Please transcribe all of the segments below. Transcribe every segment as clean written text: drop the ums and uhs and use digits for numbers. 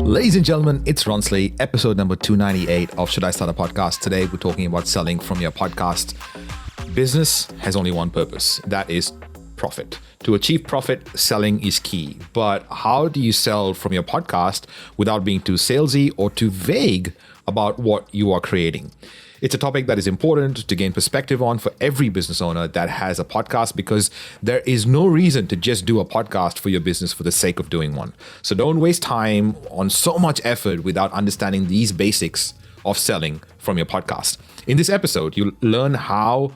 Ladies and gentlemen, it's Ronsley, episode number 298 of Should I Start a Podcast? Today, we're talking about selling from your podcast. Business has only one purpose. That is profit. To achieve profit, selling is key. But how do you sell from your podcast without being too salesy or too vague about what you are creating? It's a topic that is important to gain perspective on for every business owner that has a podcast, because there is no reason to just do a podcast for your business for the sake of doing one. So don't waste time on so much effort without understanding these basics of selling from your podcast. In this episode, you'll learn how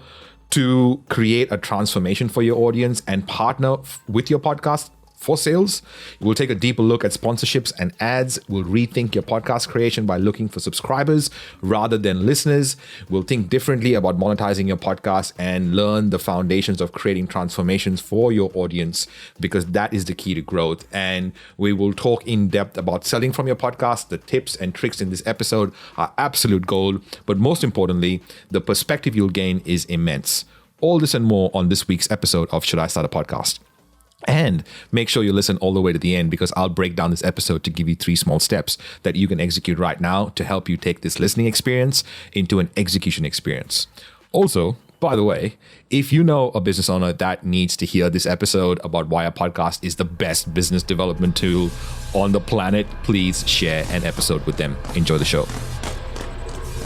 to create a transformation for your audience and partner with your podcast for sales. We'll take a deeper look at sponsorships and ads. We'll rethink your podcast creation by looking for subscribers rather than listeners. We'll think differently about monetizing your podcast and learn the foundations of creating transformations for your audience, because that is the key to growth. And we will talk in depth about selling from your podcast. The tips and tricks in this episode are absolute gold, but most importantly, the perspective you'll gain is immense. All this and more on this week's episode of Should I Start a Podcast? And make sure you listen all the way to the end, because I'll break down this episode to give you 3 small steps that you can execute right now to help you take this listening experience into an execution experience. Also, by the way, if you know a business owner that needs to hear this episode about why a podcast is the best business development tool on the planet, please share an episode with them. Enjoy the show.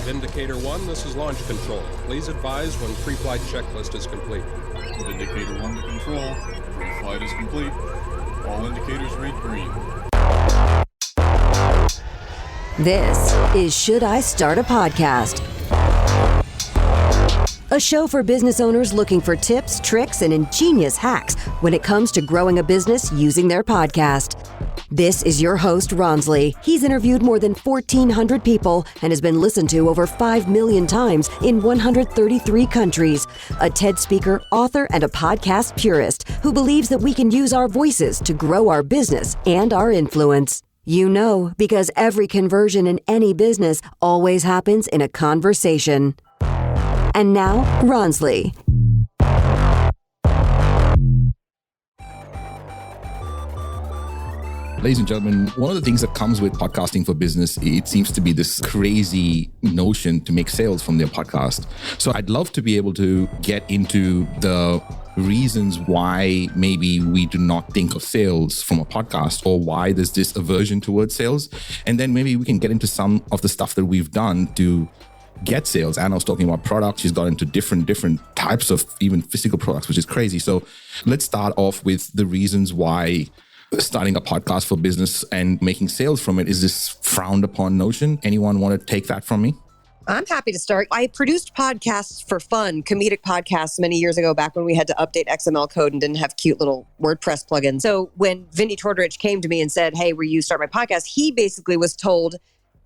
Indicator 1, this is launch control. Please advise when pre-flight checklist is complete. Indicator 1 to control. Pre-flight is complete. All indicators read green. This is Should I Start a Podcast? A show for business owners looking for tips, tricks, and ingenious hacks when it comes to growing a business using their podcast. This is your host, Ronsley. He's interviewed more than 1,400 people and has been listened to over 5 million times in 133 countries. A TED speaker, author, and a podcast purist who believes that we can use our voices to grow our business and our influence. You know, because every conversion in any business always happens in a conversation. And now, Ronsley. Ladies and gentlemen, one of the things that comes with podcasting for business, it seems to be this crazy notion to make sales from their podcast. So I'd love to be able to get into the reasons why maybe we do not think of sales from a podcast, or why there's this aversion towards sales. And then maybe we can get into some of the stuff that we've done to get sales. Anna was talking about products. She's got into different types of even physical products, which is crazy. So let's start off with the reasons why starting a podcast for business and making sales from it is this frowned upon notion. Anyone want to take that from me? I'm happy to start. I produced podcasts for fun, comedic podcasts many years ago, back when we had to update XML code and didn't have cute little WordPress plugins. So when Vinny Tortorich came to me and said, hey, will you start my podcast? He basically was told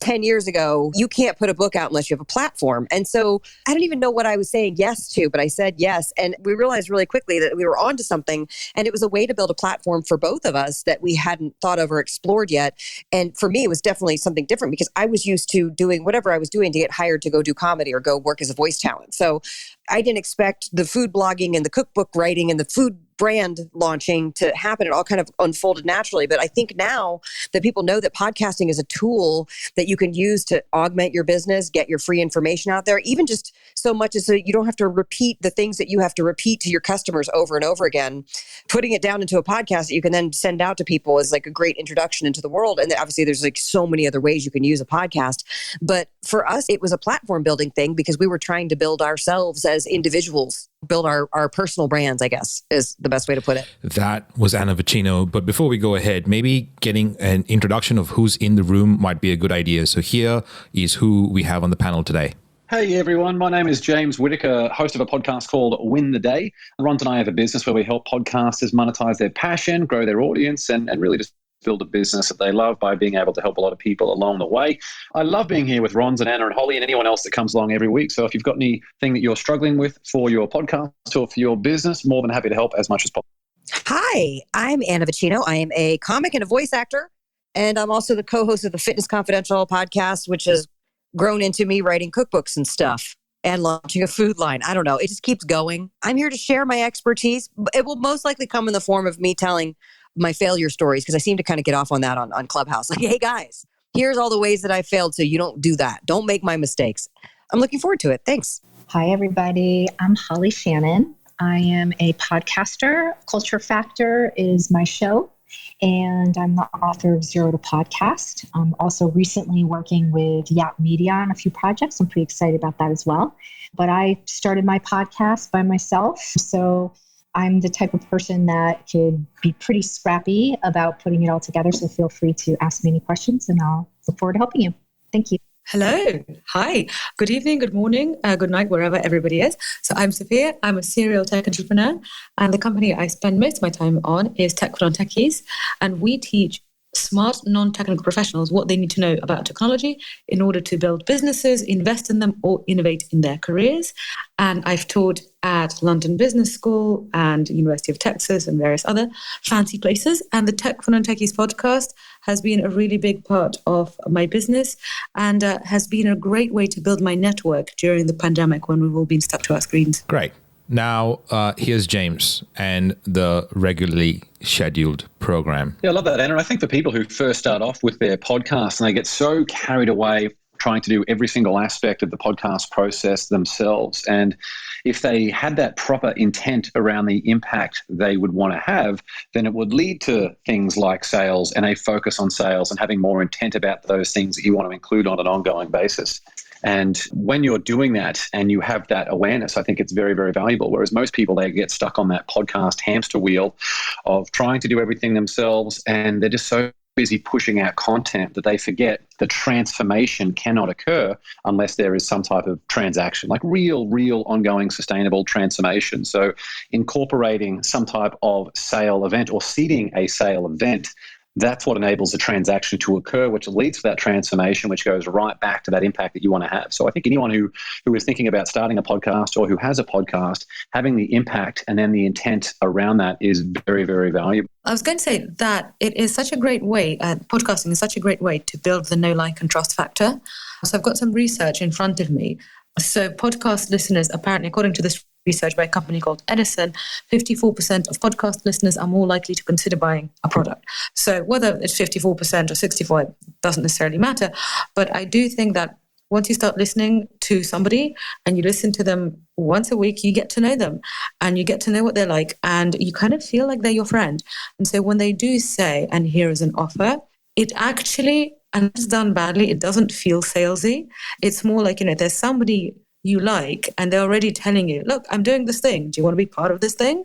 10 years ago, you can't put a book out unless you have a platform. And so I don't even know what I was saying yes to, but I said yes. And we realized really quickly that we were onto something. And it was a way to build a platform for both of us that we hadn't thought of or explored yet. And for me, it was definitely something different, because I was used to doing whatever I was doing to get hired to go do comedy or go work as a voice talent. So I didn't expect the food blogging and the cookbook writing and the food brand launching to happen. It all kind of unfolded naturally. But I think now that people know that podcasting is a tool that you can use to augment your business, get your free information out there, even just so much as so you don't have to repeat the things that you have to repeat to your customers over and over again. Putting it down into a podcast that you can then send out to people is like a great introduction into the world. And obviously there's like so many other ways you can use a podcast. But for us, it was a platform building thing, because we were trying to build ourselves as individuals, build our personal brands, I guess, is the best way to put it. That was Anna Vicino. But before we go ahead, maybe getting an introduction of who's in the room might be a good idea. So here is who we have on the panel today. Hey everyone, my name is James Whitaker, host of a podcast called Win the Day. Ron and I have a business where we help podcasters monetize their passion, grow their audience, and really just build a business that they love by being able to help a lot of people along the way. I love being here with Rons and Anna and Holly and anyone else that comes along every week. So if you've got anything that you're struggling with for your podcast or for your business, more than happy to help as much as possible. Hi, I'm Anna Vicino. I am a comic and a voice actor, and I'm also the co-host of the Fitness Confidential podcast, which has grown into me writing cookbooks and stuff and launching a food line. I don't know. It just keeps going. I'm here to share my expertise. It will most likely come in the form of me telling my failure stories, because I seem to kind of get off on that on Clubhouse. Like, hey guys, here's all the ways that I failed. So you don't do that. Don't make my mistakes. I'm looking forward to it. Thanks. Hi, everybody. I'm Holly Shannon. I am a podcaster. Culture Factor is my show, and I'm the author of Zero to Podcast. I'm also recently working with Yap Media on a few projects. I'm pretty excited about that as well. But I started my podcast by myself, so I'm the type of person that could be pretty scrappy about putting it all together. So feel free to ask me any questions, and I'll look forward to helping you. Thank you. Hello. Hi. Good evening, good morning, good night, wherever everybody is. So I'm Sophia. I'm a serial tech entrepreneur. And the company I spend most of my time on is Tech for Non-Techies. And we teach smart, non-technical professionals what they need to know about technology in order to build businesses, invest in them, or innovate in their careers. And I've taught at London Business School and University of Texas and various other fancy places. And the Tech for Non-Techies podcast has been a really big part of my business and has been a great way to build my network during the pandemic when we've all been stuck to our screens. Great. Now, here's James and the regularly scheduled program. Yeah, I love that, Anna. I think for people who first start off with their podcast and they get so carried away trying to do every single aspect of the podcast process themselves, and if they had that proper intent around the impact they would want to have, then it would lead to things like sales and a focus on sales and having more intent about those things that you want to include on an ongoing basis. And when you're doing that and you have that awareness, I think it's very, very valuable. Whereas most people, they get stuck on that podcast hamster wheel of trying to do everything themselves, and they're just so busy pushing out content that they forget the transformation cannot occur unless there is some type of transaction, like real ongoing sustainable transformation. So incorporating some type of sale event or seeding a sale event, that's what enables the transaction to occur, which leads to that transformation, which goes right back to that impact that you want to have. So I think anyone who is thinking about starting a podcast or who has a podcast, having the impact and then the intent around that is very, very valuable. I was going to say that it is such a great way, podcasting is such a great way to build the know, like, and trust factor. So I've got some research in front of me. So podcast listeners, apparently, according to this research by a company called Edison, 54% of podcast listeners are more likely to consider buying a product. So whether it's 54% or 64% doesn't necessarily matter. But I do think that once you start listening to somebody and you listen to them once a week, you get to know them and you get to know what they're like, and you kind of feel like they're your friend. And so when they do say, and here is an offer, it actually, and it's done badly, it doesn't feel salesy. It's more like, there's somebody you like and they're already telling you, look, I'm doing this thing. Do you want to be part of this thing?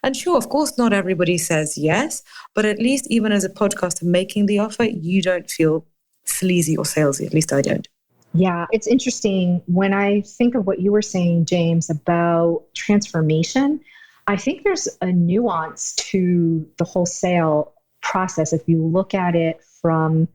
And sure, of course, not everybody says yes, but at least even as a podcaster making the offer, you don't feel sleazy or salesy. At least I don't. Yeah, it's interesting. When I think of what you were saying, James, about transformation, I think there's a nuance to the whole sale process if you look at it from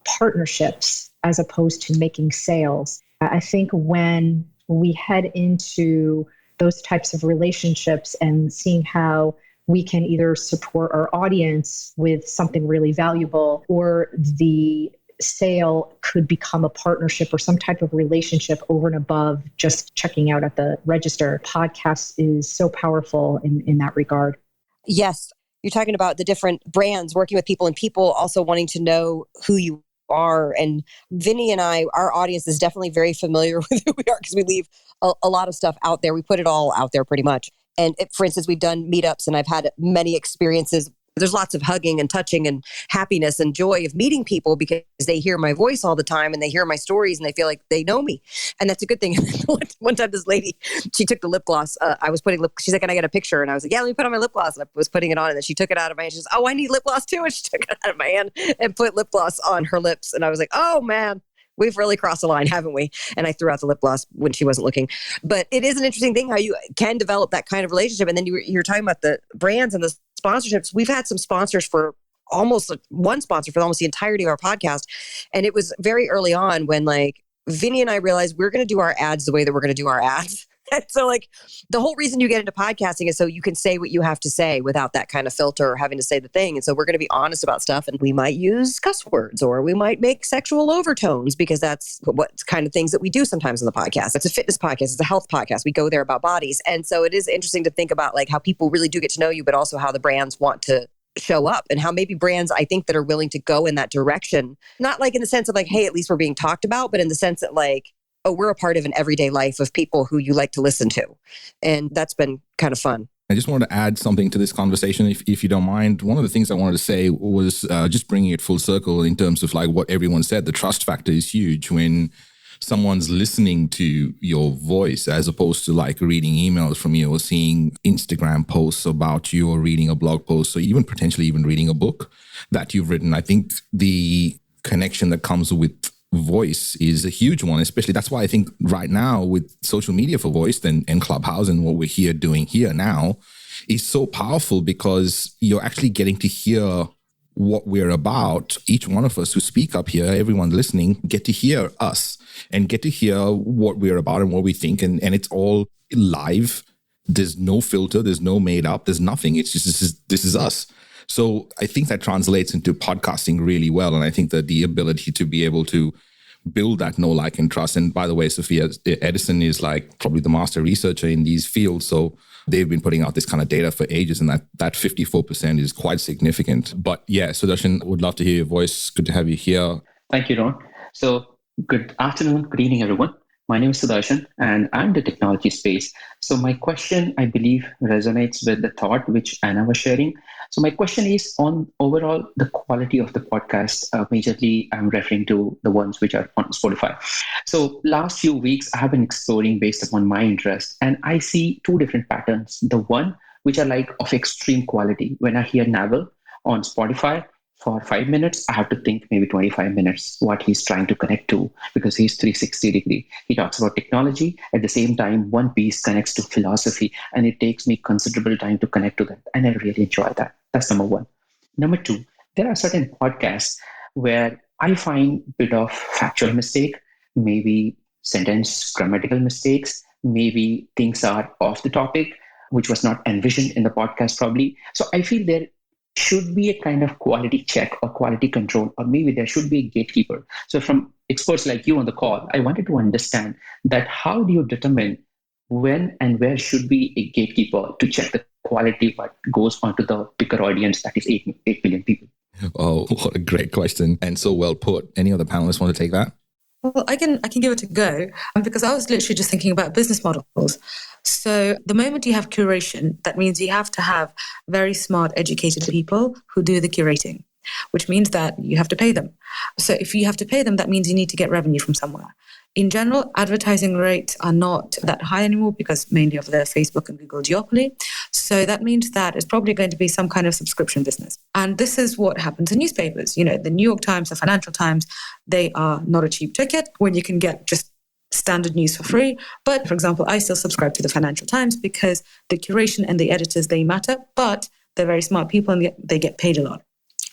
partnerships as opposed to making sales. I think when we head into those types of relationships and seeing how we can either support our audience with something really valuable, or the sale could become a partnership or some type of relationship over and above just checking out at the register. Podcast is so powerful in that regard. Yes. You're talking about the different brands working with people and people also wanting to know who you are. And Vinny and I, our audience is definitely very familiar with who we are because we leave a lot of stuff out there. We put it all out there pretty much. And for instance, we've done meetups and I've had many experiences. There's lots of hugging and touching and happiness and joy of meeting people because they hear my voice all the time and they hear my stories and they feel like they know me. And that's a good thing. One time this lady, she took the lip gloss. I was putting she's like, can I get a picture? And I was like, yeah, let me put on my lip gloss. And I was putting it on and then she took it out of my hand. She says, oh, I need lip gloss too. And she took it out of my hand and put lip gloss on her lips. And I was like, oh man, we've really crossed the line, haven't we? And I threw out the lip gloss when she wasn't looking. But it is an interesting thing how you can develop that kind of relationship. And then you're talking about the brands and the sponsorships. We've had some sponsors for one sponsor for almost the entirety of our podcast. And it was very early on when Vinny and I realized we're going to do our ads the way that we're going to do our ads. And so the whole reason you get into podcasting is so you can say what you have to say without that kind of filter or having to say the thing. And so we're going to be honest about stuff and we might use cuss words or we might make sexual overtones because that's what kind of things that we do sometimes on the podcast. It's a fitness podcast. It's a health podcast. We go there about bodies. And so it is interesting to think about how people really do get to know you, but also how the brands want to show up and how maybe brands, I think, that are willing to go in that direction, not like in the sense of like, hey, at least we're being talked about, but in the sense that like, oh, we're a part of an everyday life of people who you like to listen to. And that's been kind of fun. I just wanted to add something to this conversation, if you don't mind. One of the things I wanted to say was just bringing it full circle in terms of like what everyone said. The trust factor is huge when someone's listening to your voice as opposed to like reading emails from you or seeing Instagram posts about you or reading a blog post or even potentially even reading a book that you've written. I think the connection that comes with voice is a huge one, especially that's why I think right now with social media for voice and Clubhouse and what we're here doing here now is so powerful because you're actually getting to hear what we're about. Each one of us who speak up here, everyone listening, get to hear us and get to hear what we're about and what we think. And it's all live. There's no filter. There's no made up. There's nothing. It's just, this is us. So I think that translates into podcasting really well. And I think that the ability to be able to build that know, like, and trust. And by the way, Sophia Edison is like probably the master researcher in these fields. So they've been putting out this kind of data for ages, and that 54% is quite significant. But yeah, Sudarshan, would love to hear your voice. Good to have you here. Thank you, Ron. So good afternoon, good evening, everyone. My name is Sudarshan, and I'm the technology space. So my question, I believe, resonates with the thought which Anna was sharing. So my question is on overall the quality of the podcast. Majorly, I'm referring to the ones which are on Spotify. So last few weeks, I have been exploring based upon my interest, and I see two different patterns. The one which are like of extreme quality. When I hear Naval on Spotify, for 5 minutes, I have to think maybe 25 minutes what he's trying to connect to because he's 360 degree. He talks about technology. At the same time, one piece connects to philosophy, and it takes me considerable time to connect to that. And I really enjoy that. That's number one. Number two, there are certain podcasts where I find a bit of factual mistake, maybe sentence grammatical mistakes, maybe things are off the topic, which was not envisioned in the podcast probably. So I feel there should be a kind of quality check or quality control, or maybe there should be a gatekeeper. So from experts like you on the call, I wanted to understand that how do you determine when and where should be a gatekeeper to check the quality what goes onto the bigger audience that is 8 billion people? Oh, what a great question. And so well put. Any other panelists want to take that? Well, I can give it a go because I was literally just thinking about business models. So the moment you have curation, that means you have to have very smart, educated people who do the curating, which means that you have to pay them. So if you have to pay them, that means you need to get revenue from somewhere. In general, advertising rates are not that high anymore because mainly of the Facebook and Google duopoly. So that means that it's probably going to be some kind of subscription business. And this is what happens in newspapers. You know, the New York Times, the Financial Times, they are not a cheap ticket when you can get just standard news for free. But for example, I still subscribe to the Financial Times because the curation and the editors, they matter, but they're very smart people and they get paid a lot.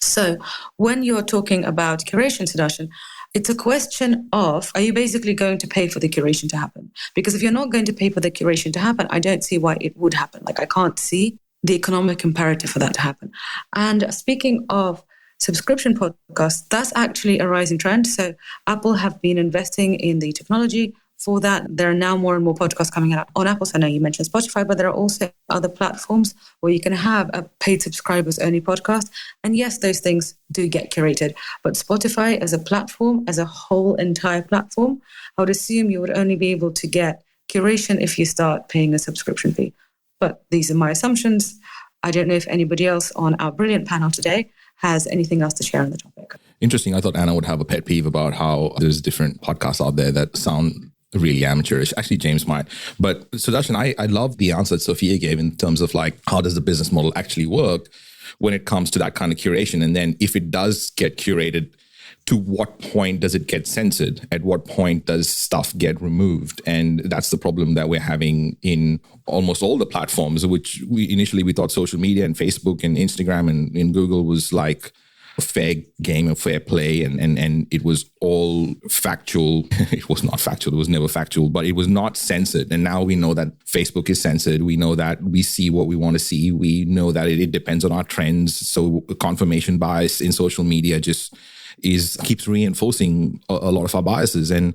So when you're talking about curation, Sudarshan, it's a question of, are you basically going to pay for the curation to happen? Because if you're not going to pay for the curation to happen, I don't see why it would happen. Like I can't see the economic imperative for that to happen. And speaking of subscription podcasts, that's actually a rising trend. So Apple have been investing in the technology for that. There are now more and more podcasts coming out on Apple. So I know you mentioned Spotify, but there are also other platforms where you can have a paid subscribers only podcast. And yes, those things do get curated. But Spotify as a platform, as a whole entire platform, I would assume you would only be able to get curation if you start paying a subscription fee. But these are my assumptions. I don't know if anybody else on our brilliant panel today has anything else to share on the topic. Interesting. I thought Anna would have a pet peeve about how there's different podcasts out there that sound really amateurish. Actually, James might. But Sudarshan, I love the answer that Sophia gave in terms of like, how does the business model actually work when it comes to that kind of curation? And then if it does get curated, to what point does it get censored? At what point does stuff get removed? And that's the problem that we're having in almost all the platforms, which we initially thought social media and Facebook and Instagram and Google was like a fair game of fair play, and it was all factual. It was not factual. It was never factual, but it was not censored. And now we know that Facebook is censored. We know that we see what we want to see. We know that it depends on our trends. So confirmation bias in social media just keeps reinforcing a lot of our biases. And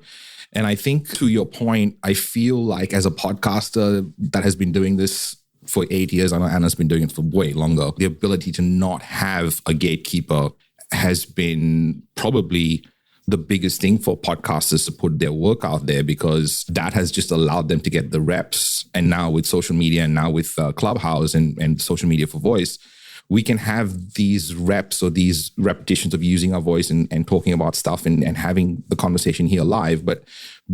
I think to your point, I feel like as a podcaster that has been doing this for 8 years. I know Anna's been doing it for way longer. The ability to not have a gatekeeper has been probably the biggest thing for podcasters to put their work out there, because that has just allowed them to get the reps. And now with social media and now with Clubhouse and social media for voice, we can have these reps or these repetitions of using our voice and talking about stuff and having the conversation here live. But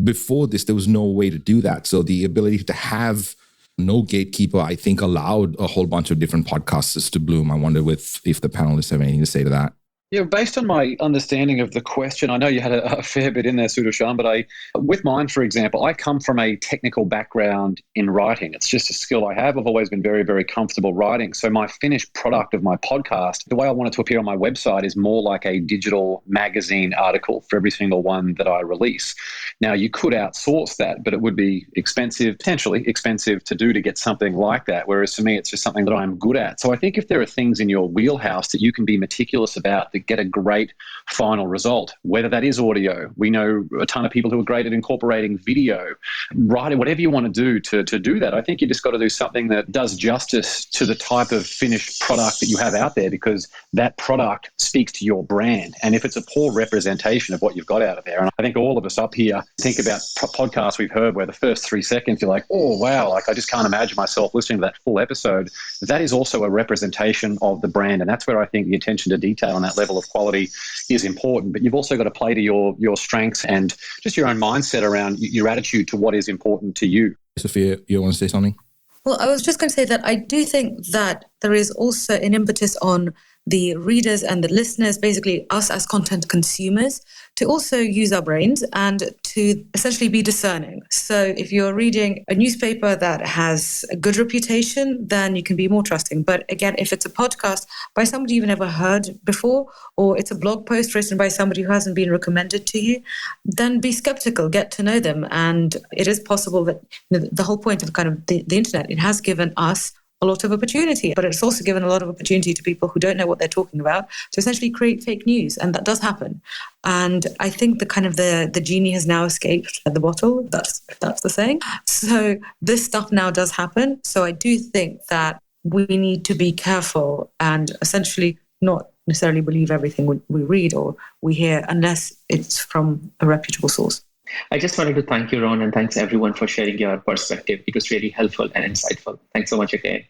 before this, there was no way to do that. So the ability to have no gatekeeper, I think, allowed a whole bunch of different podcasters to bloom. I wonder if the panelists have anything to say to that. Yeah, based on my understanding of the question, I know you had a fair bit in there, Sudarshan, but with mine, for example, I come from a technical background in writing. It's just a skill I have. I've always been very, very comfortable writing. So my finished product of my podcast, the way I want it to appear on my website is more like a digital magazine article for every single one that I release. Now, you could outsource that, but it would be expensive, potentially expensive to do to get something like that. Whereas for me, it's just something that I'm good at. So I think if there are things in your wheelhouse that you can be meticulous about that get a great final result, whether that is audio. We know a ton of people who are great at incorporating video, writing, whatever you want to do to do that. I think you just got to do something that does justice to the type of finished product that you have out there, because that product speaks to your brand. And if it's a poor representation of what you've got out of there, and I think all of us up here think about podcasts we've heard where the first 3 seconds you're like, oh, wow, like I just can't imagine myself listening to that full episode. That is also a representation of the brand. And that's where I think the attention to detail on that level of quality is important. But you've also got to play to your strengths and just your own mindset around your attitude to what is important to you. Sophia, you want to say something? Well, I was just going to say that I do think that there is also an impetus on the readers and the listeners, basically us as content consumers, to also use our brains and to essentially be discerning. So if you're reading a newspaper that has a good reputation, then you can be more trusting. But again, if it's a podcast by somebody you've never heard before, or it's a blog post written by somebody who hasn't been recommended to you, then be skeptical, get to know them. And it is possible that the whole point of kind of the internet, it has given us a lot of opportunity, but it's also given a lot of opportunity to people who don't know what they're talking about to essentially create fake news. And that does happen. And I think the kind of the genie has now escaped the bottle. That's the saying. So this stuff now does happen. So I do think that we need to be careful and essentially not necessarily believe everything we read or we hear unless it's from a reputable source. I just wanted to thank you, Ron, and thanks everyone for sharing your perspective. It was really helpful and insightful. Thanks so much again.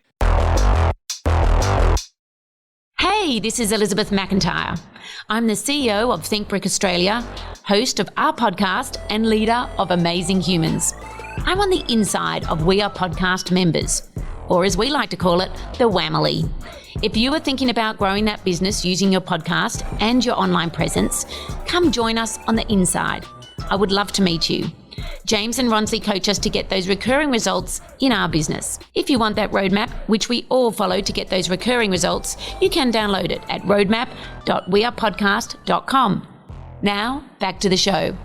Hey, this is Elizabeth McIntyre. I'm the CEO of Think Brick Australia, host of our podcast, and leader of Amazing Humans. I'm on the inside of We Are Podcast members, or as we like to call it, the Whamily. If you are thinking about growing that business using your podcast and your online presence, come join us on the inside. I would love to meet you. James and Ronsley coach us to get those recurring results in our business. If you want that roadmap, which we all follow to get those recurring results, you can download it at roadmap.wearepodcast.com. Now, back to the show.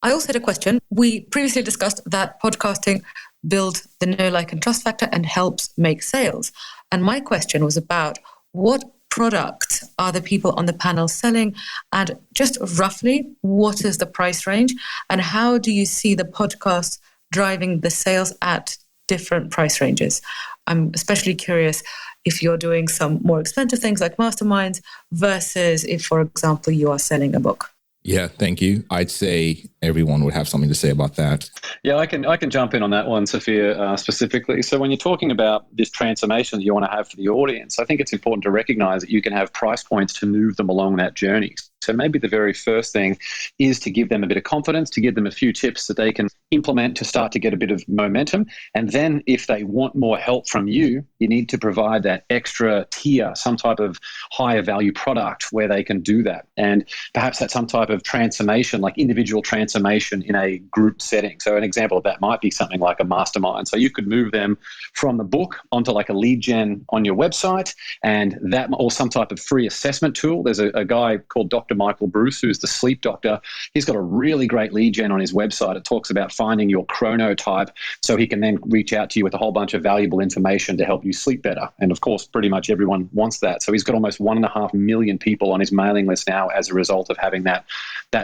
I also had a question. We previously discussed that podcasting builds the know, like, and trust factor and helps make sales. And my question was about what product are the people on the panel selling, and just roughly what is the price range, and how do you see the podcast driving the sales at different price ranges? I'm especially curious if you're doing some more expensive things like masterminds versus if, for example, you are selling a book. Yeah, thank you. I'd say everyone would have something to say about that. Yeah, I can jump in on that one, Sophia, specifically. So when you're talking about this transformation that you want to have for the audience, I think it's important to recognize that you can have price points to move them along that journey. So maybe the very first thing is to give them a bit of confidence, to give them a few tips that they can implement to start to get a bit of momentum. And then if they want more help from you, you need to provide that extra tier, some type of higher value product where they can do that. And perhaps that's some type of transformation, like individual transformation in a group setting. So an example of that might be something like a mastermind. So you could move them from the book onto like a lead gen on your website, and that, or some type of free assessment tool. There's a guy called Dr. Michael Bruce, who's the sleep doctor. He's got a really great lead gen on his website. It talks about finding your chronotype so he can then reach out to you with a whole bunch of valuable information to help you sleep better. And of course, pretty much everyone wants that. So he's got almost 1.5 million people on his mailing list now as a result of having that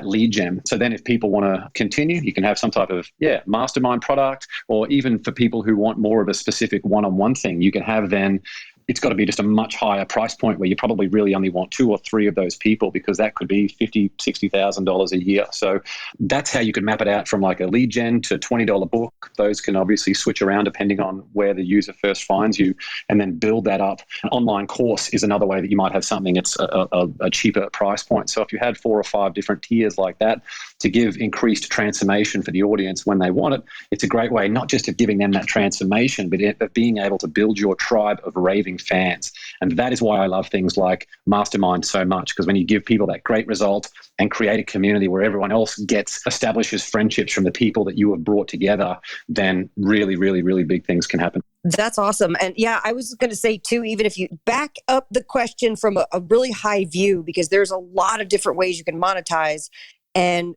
lead gen. So then if people want to continue, you can have some type of, mastermind product, or even for people who want more of a specific one-on-one thing, you can have then, it's got to be just a much higher price point where you probably really only want 2 or 3 of those people, because that could be $50,000, $60,000 a year. So that's how you could map it out from like a lead gen to $20 book. Those can obviously switch around depending on where the user first finds you, and then build that up. An online course is another way that you might have something that's a cheaper price point. So if you had 4 or 5 different tiers like that to give increased transformation for the audience when they want it, it's a great way not just of giving them that transformation, but of being able to build your tribe of raving fans. And that is why I love things like Mastermind so much, because when you give people that great result and create a community where everyone else establishes friendships from the people that you have brought together, then really, really, really big things can happen. That's awesome. And yeah, I was going to say too, even if you back up the question from a really high view, because there's a lot of different ways you can monetize, and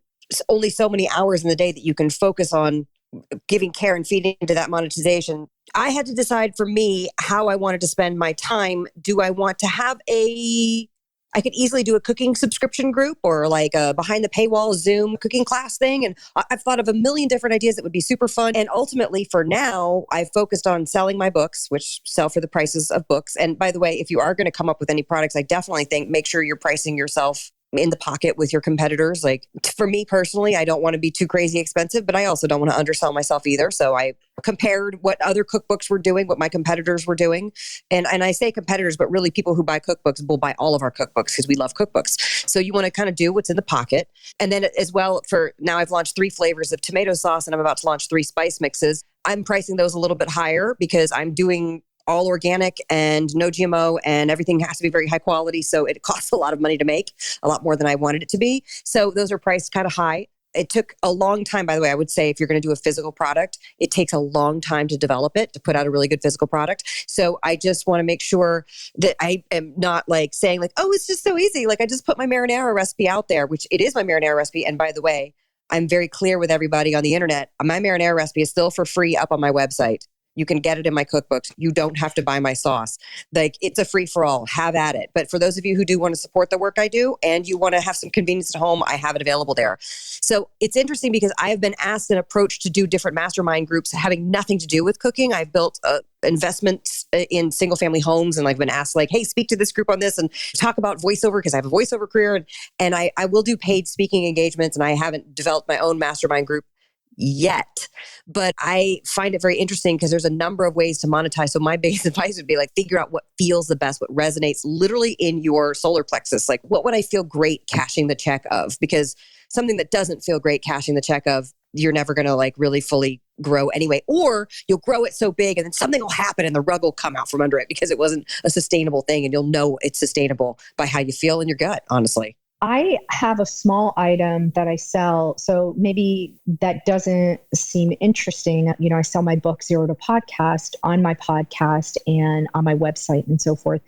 only so many hours in the day that you can focus on giving care and feeding into that monetization. I had to decide for me how I wanted to spend my time. Do I want to have I could easily do a cooking subscription group, or like a behind the paywall Zoom cooking class thing. And I've thought of a million different ideas that would be super fun. And ultimately for now, I've focused on selling my books, which sell for the prices of books. And by the way, if you are going to come up with any products, I definitely think make sure you're pricing yourself in the pocket with your competitors. Like for me personally, I don't want to be too crazy expensive, but I also don't want to undersell myself either. So I compared what other cookbooks were doing, what my competitors were doing. And I say competitors, but really people who buy cookbooks will buy all of our cookbooks because we love cookbooks. So you want to kind of do what's in the pocket. And then as well, for now I've launched 3 flavors of tomato sauce, and I'm about to launch 3 spice mixes. I'm pricing those a little bit higher because I'm doing all organic and no GMO, and everything has to be very high quality. So it costs a lot of money to make, a lot more than I wanted it to be. So those are priced kind of high. It took a long time, by the way. I would say if you're going to do a physical product, it takes a long time to develop it, to put out a really good physical product. So I just want to make sure that I am not like saying like, oh, it's just so easy. Like I just put my marinara recipe out there, which it is my marinara recipe. And by the way, I'm very clear with everybody on the internet. My marinara recipe is still for free up on my website. You can get it in my cookbooks. You don't have to buy my sauce. Like it's a free for all. Have at it. But for those of you who do want to support the work I do and you want to have some convenience at home, I have it available there. So it's interesting because I have been asked and approached to do different mastermind groups having nothing to do with cooking. I've built investments in single family homes, and I've been asked like, hey, speak to this group on this and talk about voiceover because I have a voiceover career. And I will do paid speaking engagements, and I haven't developed my own mastermind group yet. But I find it very interesting because there's a number of ways to monetize. So my biggest advice would be like, figure out what feels the best, what resonates literally in your solar plexus. Like, what would I feel great cashing the check of? Because something that doesn't feel great cashing the check of, you're never going to like really fully grow anyway. Or you'll grow it so big and then something will happen and the rug will come out from under it because it wasn't a sustainable thing. And you'll know it's sustainable by how you feel in your gut, honestly. I have a small item that I sell. So maybe that doesn't seem interesting. You know, I sell my book, Zero to Podcast, on my podcast and on my website and so forth.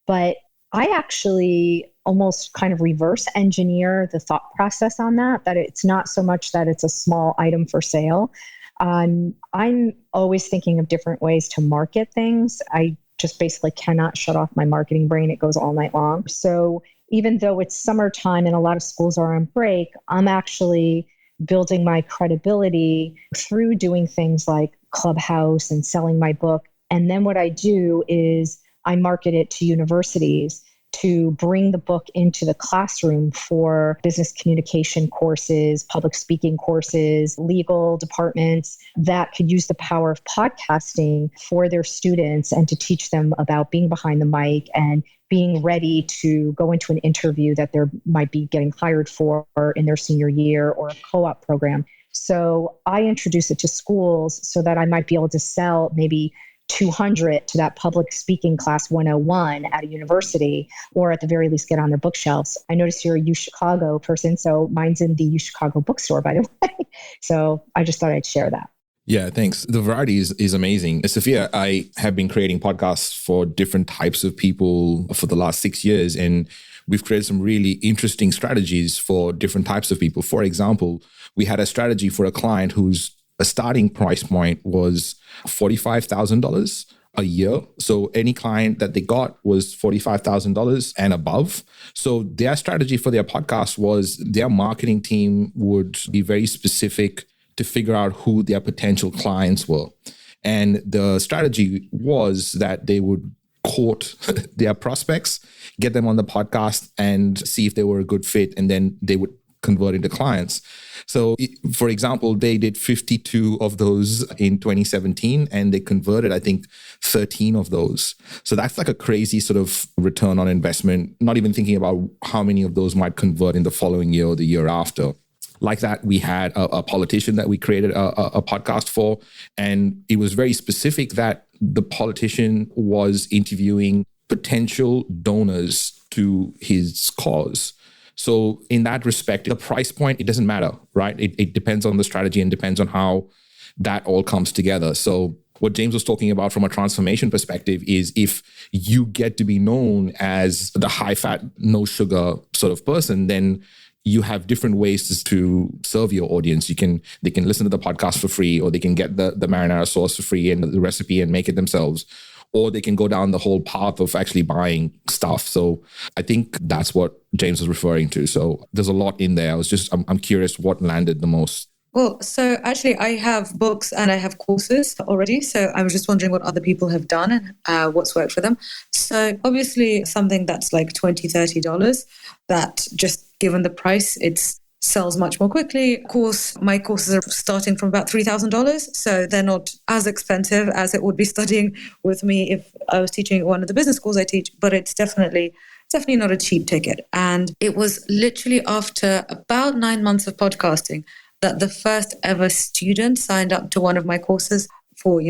But I actually almost kind of reverse engineer the thought process on that it's not so much that it's a small item for sale. I'm always thinking of different ways to market things. I just basically cannot shut off my marketing brain. It goes all night long. So even though it's summertime and a lot of schools are on break, I'm actually building my credibility through doing things like Clubhouse and selling my book. And then what I do is I market it to universities to bring the book into the classroom for business communication courses, public speaking courses, legal departments that could use the power of podcasting for their students and to teach them about being behind the mic and being ready to go into an interview that they might be getting hired for in their senior year or a co-op program. So I introduce it to schools so that I might be able to sell maybe 200 to that public speaking class 101 at a university, or at the very least get on their bookshelves. I notice you're a U Chicago person, so mine's in the U Chicago bookstore, by the way. So I just thought I'd share that. Yeah, thanks. The variety is amazing. Sophia, I have been creating podcasts for different types of people for the last 6 years. And we've created some really interesting strategies for different types of people. For example, we had a strategy for a client whose a starting price point was $45,000 a year. So any client that they got was $45,000 and above. So their strategy for their podcast was their marketing team would be very specific to figure out who their potential clients were. And the strategy was that they would court their prospects, get them on the podcast and see if they were a good fit. And then they would convert into clients. So for example, they did 52 of those in 2017 and they converted, I think, 13 of those. So that's like a crazy sort of return on investment, not even thinking about how many of those might convert in the following year or the year after. Like that, we had a politician that we created a podcast for, and it was very specific that the politician was interviewing potential donors to his cause. So in that respect, the price point, it doesn't matter, right? It depends on the strategy and depends on how that all comes together. So what James was talking about from a transformation perspective is if you get to be known as the high-fat, no-sugar sort of person, then you have different ways to serve your audience. They can listen to the podcast for free, or they can get the marinara sauce for free and the recipe and make it themselves, or they can go down the whole path of actually buying stuff. So I think that's what James was referring to. So there's a lot in there. I'm curious what landed the most. Well, so actually I have books and I have courses already. So I was just wondering what other people have done and what's worked for them. So obviously something that's like $20, $30, that just given the price, it sells much more quickly. Of course, my courses are starting from about $3,000. So they're not as expensive as it would be studying with me if I was teaching at one of the business schools I teach, but it's definitely not a cheap ticket. And it was literally after about 9 months of podcasting that the first ever student signed up to one of my courses for,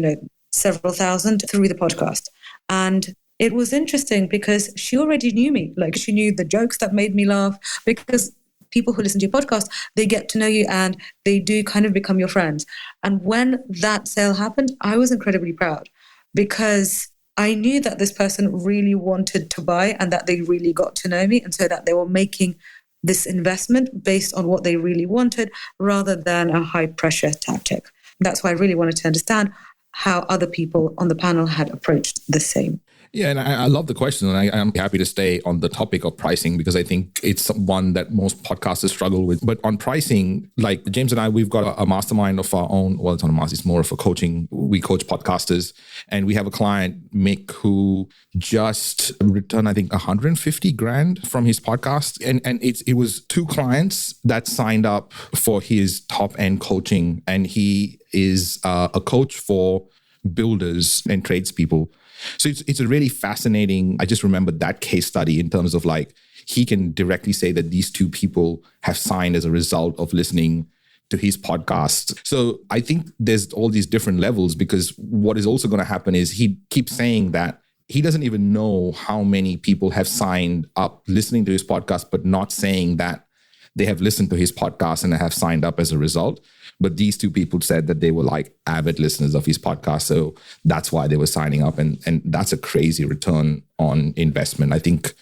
several thousand through the podcast. And it was interesting because she already knew me. Like, she knew the jokes that made me laugh, because people who listen to your podcast, they get to know you and they do kind of become your friends. And when that sale happened, I was incredibly proud because I knew that this person really wanted to buy and that they really got to know me, and so that they were making this investment based on what they really wanted rather than a high pressure tactic. That's why I really wanted to understand how other people on the panel had approached the same. Yeah, and I love the question, and I'm happy to stay on the topic of pricing because I think it's one that most podcasters struggle with. But on pricing, like James and I, we've got a mastermind of our own. Well, it's not a mastermind, it's more of a coaching. We coach podcasters, and we have a client, Mick, who just returned, I think, 150 grand from his podcast. And it was 2 clients that signed up for his top end coaching, and he is a coach for builders and tradespeople. So it's a really fascinating, I just remembered that case study in terms of like, he can directly say that these 2 people have signed as a result of listening to his podcast. So I think there's all these different levels, because what is also going to happen is he keeps saying that he doesn't even know how many people have signed up listening to his podcast, but not saying that they have listened to his podcast and have signed up as a result. But these 2 people said that they were like avid listeners of his podcast. So that's why they were signing up. And that's a crazy return on investment. I think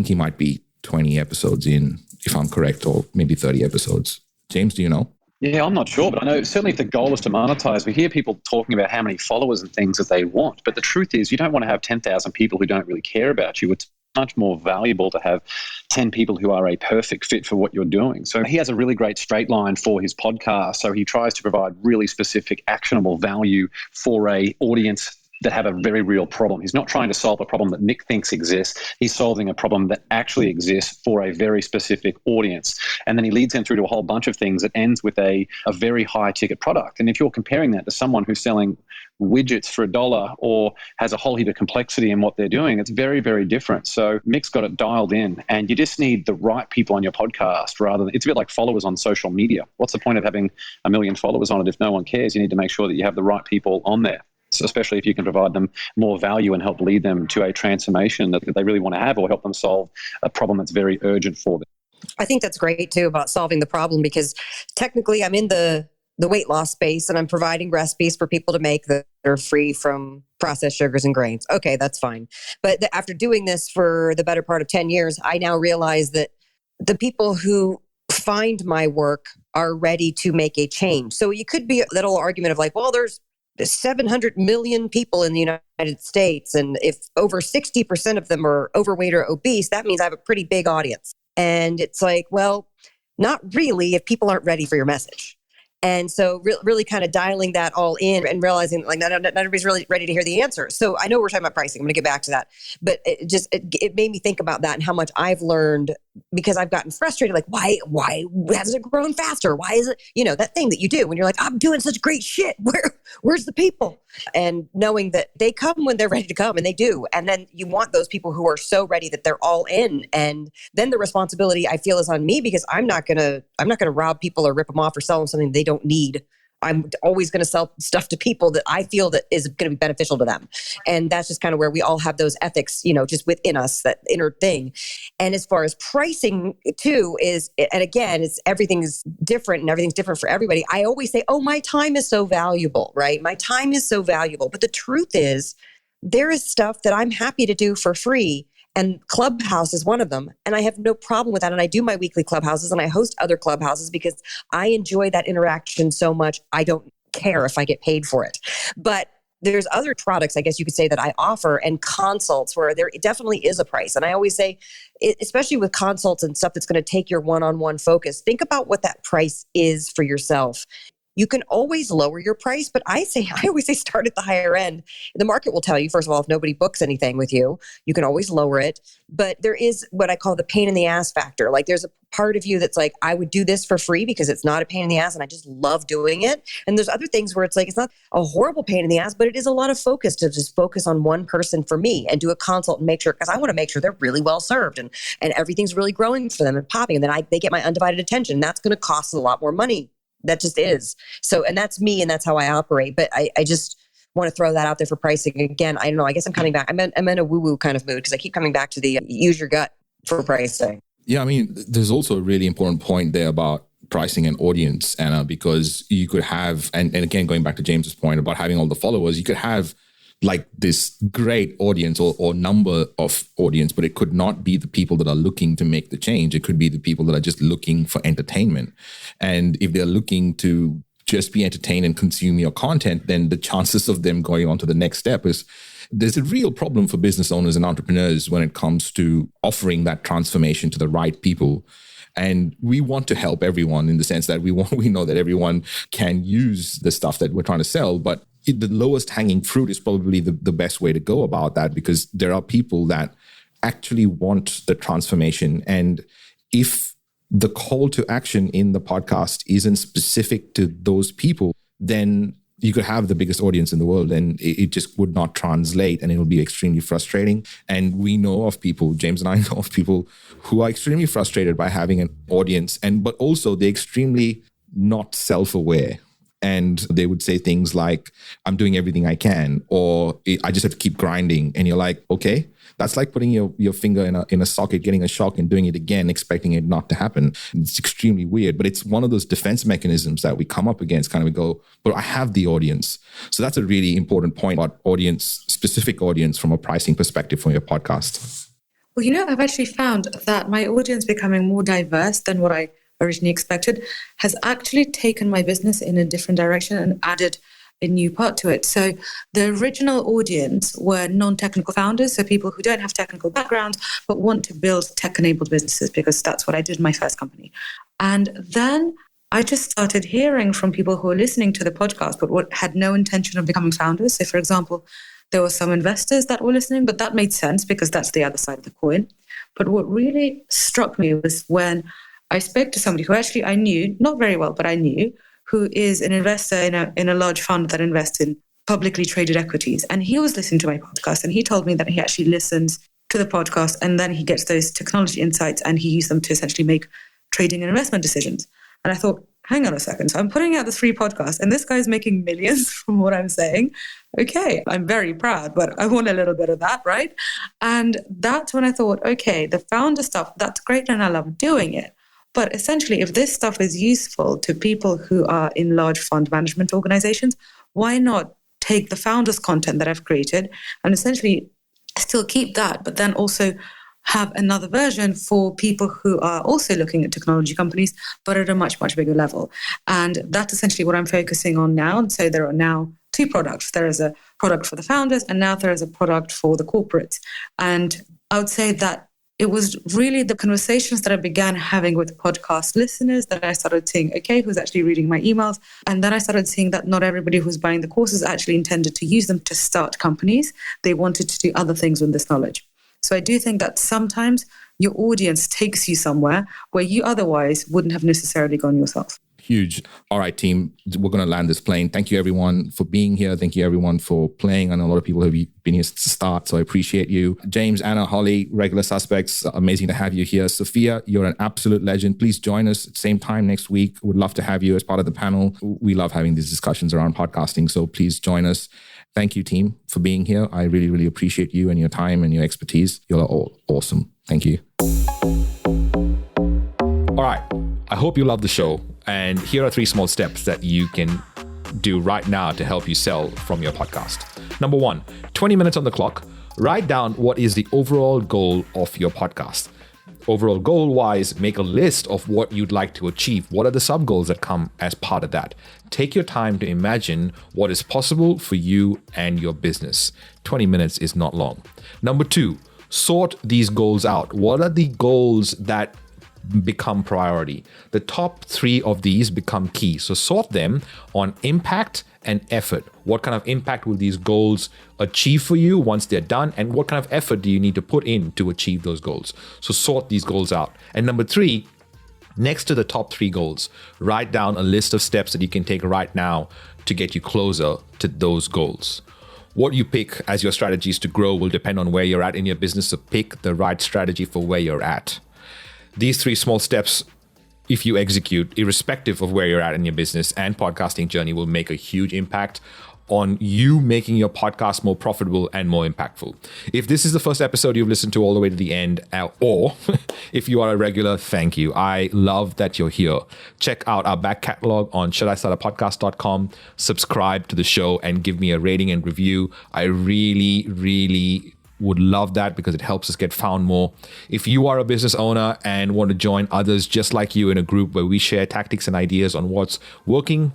he might be 20 episodes in, if I'm correct, or maybe 30 episodes. James, do you know? Yeah, I'm not sure, but I know certainly if the goal is to monetize, we hear people talking about how many followers and things that they want. But the truth is, you don't want to have 10,000 people who don't really care about you. It's much more valuable to have 10 people who are a perfect fit for what you're doing. So he has a really great straight line for his podcast. So he tries to provide really specific, actionable value for a audience that have a very real problem. He's not trying to solve a problem that Mick thinks exists. He's solving a problem that actually exists for a very specific audience. And then he leads them through to a whole bunch of things that ends with a very high ticket product. And if you're comparing that to someone who's selling widgets for $1 or has a whole heap of complexity in what they're doing, it's very, very different. So Mick's got it dialed in, and you just need the right people on your podcast rather than, it's a bit like followers on social media. What's the point of having 1 million followers on it if no one cares? You need to make sure that you have the right people on there. So especially if you can provide them more value and help lead them to a transformation that they really want to have, or help them solve a problem that's very urgent for them. I think that's great too about solving the problem, because technically I'm in the the weight loss space and I'm providing recipes for people to make that are free from processed sugars and grains. Okay, that's fine. But after doing this for the better part of 10 years, I now realize that the people who find my work are ready to make a change. So you could be a little argument of like, well, there's 700 million people in the United States. And if over 60% of them are overweight or obese, that means I have a pretty big audience. And it's like, well, not really if people aren't ready for your message. And so really kind of dialing that all in and realizing like not everybody's really ready to hear the answer. So I know we're talking about pricing. I'm going to get back to that. But it made me think about that and how much I've learned because I've gotten frustrated. Like, why hasn't it grown faster? Why is it, that thing that you do when you're like, I'm doing such great shit. Where's the people? And knowing that they come when they're ready to come, and they do. And then you want those people who are so ready that they're all in. And then the responsibility I feel is on me because I'm not gonna rob people or rip them off or sell them something they don't need. I'm always going to sell stuff to people that I feel that is going to be beneficial to them. And that's just kind of where we all have those ethics, just within us, that inner thing. And as far as pricing too and again, everything's different and everything's different for everybody. I always say, oh, my time is so valuable, right? My time is so valuable. But the truth is there is stuff that I'm happy to do for free. And Clubhouse is one of them. And I have no problem with that. And I do my weekly Clubhouses and I host other Clubhouses because I enjoy that interaction so much. I don't care if I get paid for it. But there's other products, I guess you could say, that I offer and consults where there definitely is a price. And I always say, especially with consults and stuff that's going to take your one-on-one focus, think about what that price is for yourself. You can always lower your price, but I always say start at the higher end. The market will tell you, first of all, if nobody books anything with you, you can always lower it. But there is what I call the pain in the ass factor. Like there's a part of you that's like, I would do this for free because it's not a pain in the ass and I just love doing it. And there's other things where it's like, it's not a horrible pain in the ass, but it is a lot of focus to just focus on one person for me and do a consult and make sure, because I want to make sure they're really well served and everything's really growing for them and popping. And then they get my undivided attention. That's going to cost a lot more money. That just is. So, and that's me and that's how I operate. But I just want to throw that out there for pricing. Again, I don't know. I guess I'm coming back. I'm in a woo-woo kind of mood because I keep coming back to the use your gut for pricing. Yeah, I mean, there's also a really important point there about pricing and audience, Anna, because you could have, and again, going back to James's point about having all the followers, you could have like this great audience or number of audience, but it could not be the people that are looking to make the change. It could be the people that are just looking for entertainment. And if they're looking to just be entertained and consume your content, then the chances of them going on to the next step is there's a real problem for business owners and entrepreneurs when it comes to offering that transformation to the right people. And we want to help everyone in the sense that we know that everyone can use the stuff that we're trying to sell, but the lowest hanging fruit is probably the best way to go about that, because there are people that actually want the transformation. And if the call to action in the podcast isn't specific to those people, then you could have the biggest audience in the world and it just would not translate and it will be extremely frustrating. And we know of people, James and I know of people who are extremely frustrated by having an audience, but also they're extremely not self-aware. And they would say things like, I'm doing everything I can, or I just have to keep grinding. And you're like, okay, that's like putting your finger in a socket, getting a shock and doing it again, expecting it not to happen. It's extremely weird, but it's one of those defense mechanisms that we come up against, kind of go, but I have the audience. So that's a really important point about specific audience from a pricing perspective for your podcast. Well, I've actually found that my audience becoming more diverse than what I originally expected has actually taken my business in a different direction and added a new part to it. So the original audience were non-technical founders, so people who don't have technical backgrounds but want to build tech-enabled businesses, because that's what I did in my first company. And then I just started hearing from people who were listening to the podcast but had no intention of becoming founders. So for example, there were some investors that were listening, but that made sense because that's the other side of the coin. But what really struck me was when I spoke to somebody who actually I knew, not very well, but I knew, who is an investor in a large fund that invests in publicly traded equities. And he was listening to my podcast and he told me that he actually listens to the podcast and then he gets those technology insights and he uses them to essentially make trading and investment decisions. And I thought, hang on a second. So I'm putting out this free podcast and this guy's making millions from what I'm saying. Okay, I'm very proud, but I want a little bit of that, right? And that's when I thought, okay, the founder stuff, that's great and I love doing it. But essentially, if this stuff is useful to people who are in large fund management organizations, why not take the founders' content that I've created and essentially still keep that, but then also have another version for people who are also looking at technology companies, but at a much, much bigger level. And that's essentially what I'm focusing on now. And so there are now 2 products. There is a product for the founders, and now there is a product for the corporates. And I would say that it was really the conversations that I began having with podcast listeners that I started seeing, okay, who's actually reading my emails? And then I started seeing that not everybody who's buying the courses actually intended to use them to start companies. They wanted to do other things with this knowledge. So I do think that sometimes your audience takes you somewhere where you otherwise wouldn't have necessarily gone yourself. Huge. All right, team, we're going to land this plane. Thank you, everyone, for being here. Thank you, everyone, for playing. I know a lot of people have been here since the start, so I appreciate you. James, Anna, Holly, regular suspects, amazing to have you here. Sophia, you're an absolute legend. Please join us at the same time next week. We'd love to have you as part of the panel. We love having these discussions around podcasting, so please join us. Thank you, team, for being here. I really, really appreciate you and your time and your expertise. You're all awesome. Thank you. All right. I hope you love the show. And here are 3 small steps that you can do right now to help you sell from your podcast. Number 1, 20 minutes on the clock. Write down what is the overall goal of your podcast. Overall goal-wise, make a list of what you'd like to achieve. What are the sub-goals that come as part of that? Take your time to imagine what is possible for you and your business. 20 minutes is not long. Number 2, sort these goals out. What are the goals that become priority? The top 3 of these become key. So sort them on impact and effort. What kind of impact will these goals achieve for you once they're done? And what kind of effort do you need to put in to achieve those goals? So sort these goals out. And number 3, next to the top 3 goals, write down a list of steps that you can take right now to get you closer to those goals. What you pick as your strategies to grow will depend on where you're at in your business. So pick the right strategy for where you're at. These 3 small steps, if you execute, irrespective of where you're at in your business and podcasting journey, will make a huge impact on you making your podcast more profitable and more impactful. If this is the first episode you've listened to all the way to the end, or if you are a regular, thank you. I love that you're here. Check out our back catalog on shouldistartapodcast.com. Subscribe to the show and give me a rating and review. I really, really would love that because it helps us get found more. If you are a business owner and want to join others just like you in a group where we share tactics and ideas on what's working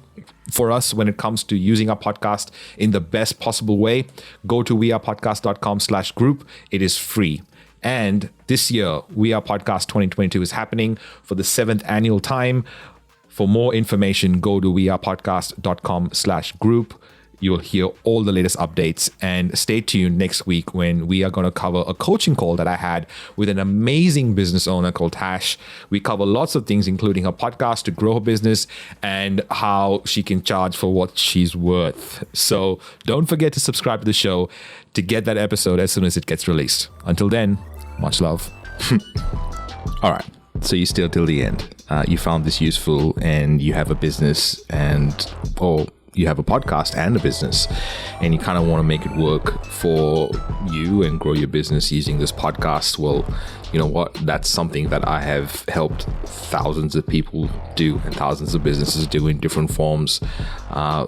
for us when it comes to using our podcast in the best possible way, go to wearepodcast.com/group. It is free. And this year, We Are Podcast 2022 is happening for the 7th annual time. For more information, go to wearepodcast.com/group. You'll hear all the latest updates, and stay tuned next week when we are going to cover a coaching call that I had with an amazing business owner called Tash. We cover lots of things, including her podcast to grow her business and how she can charge for what she's worth. So don't forget to subscribe to the show to get that episode as soon as it gets released. Until then, much love. All right. So you still till the end. You found this useful and you have a business you have a podcast and a business, and you kind of want to make it work for you and grow your business using this podcast. Well, you know what? That's something that I have helped thousands of people do and thousands of businesses do in different forms,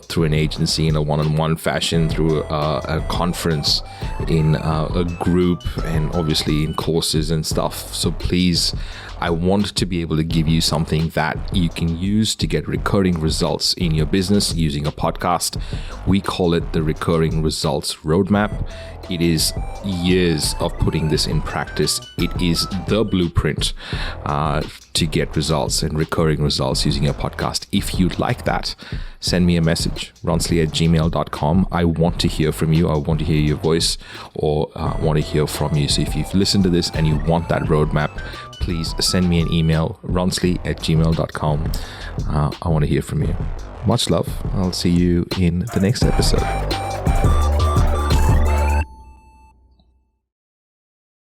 through an agency in a one-on-one fashion, through a conference, in a group, and obviously in courses and stuff. So please, I want to be able to give you something that you can use to get recurring results in your business using a podcast. We call it the Recurring Results Roadmap. It is years of putting this in practice. It is the blueprint to get results and recurring results using your podcast. If you'd like that, send me a message, ronsley@gmail.com. I want to hear from you. I want to hear your voice, or want to hear from you. So if you've listened to this and you want that roadmap, please send me an email, ronsley@gmail.com. I want to hear from you. Much love. I'll see you in the next episode.